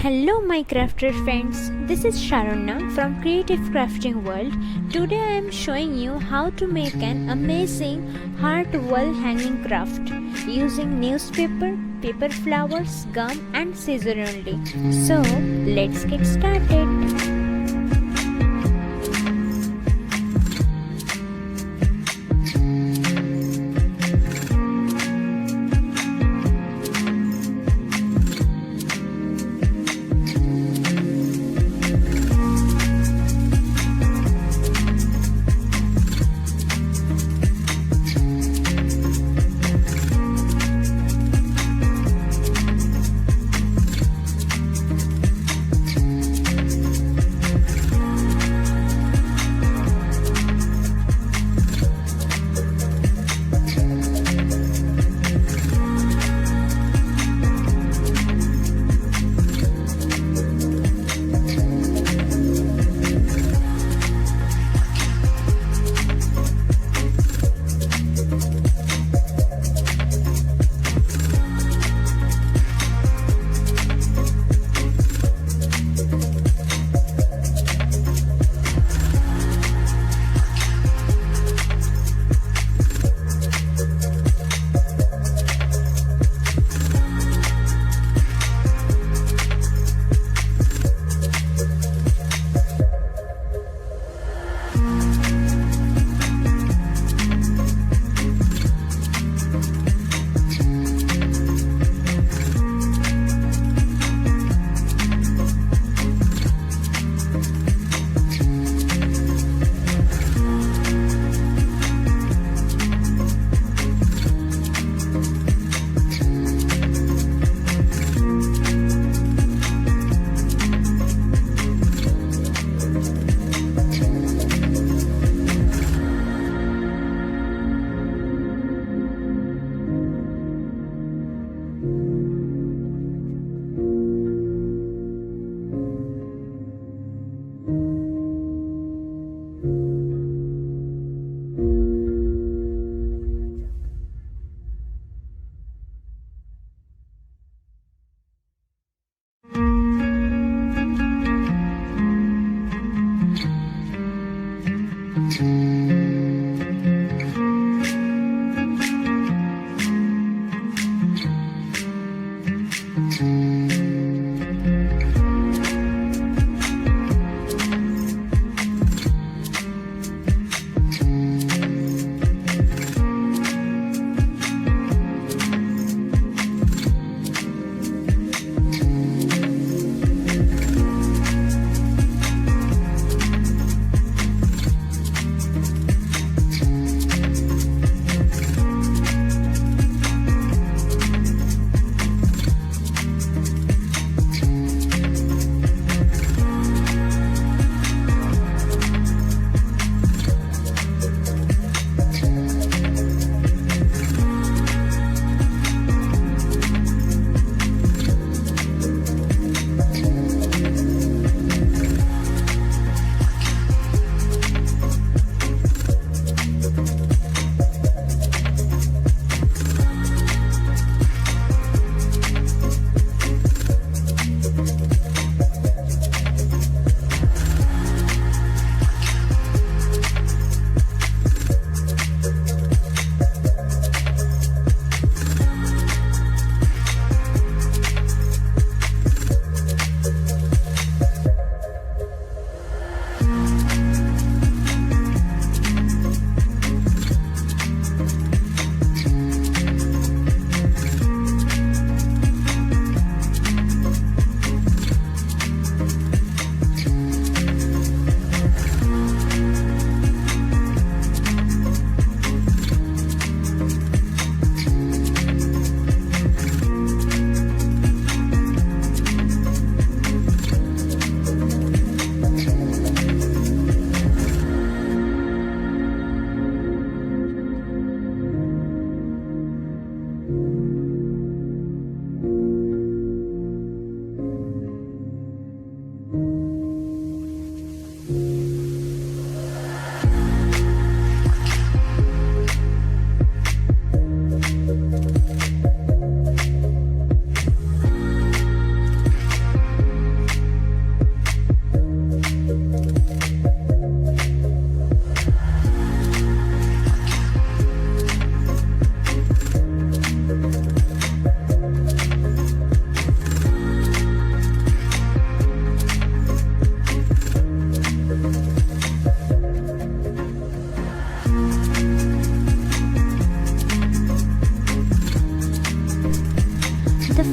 Hello my crafter friends, this is Sharonna from Creative Crafting World. Today I am showing you how to make an amazing heart wall hanging craft using newspaper, paper flowers, gum and scissor only. So let's get started.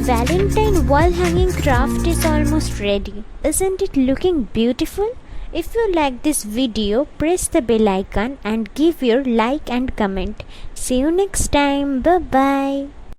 Valentine wall hanging craft is almost ready. Isn't it looking beautiful? If you like this video, press the bell icon and give your like and comment. See you next time. Bye bye.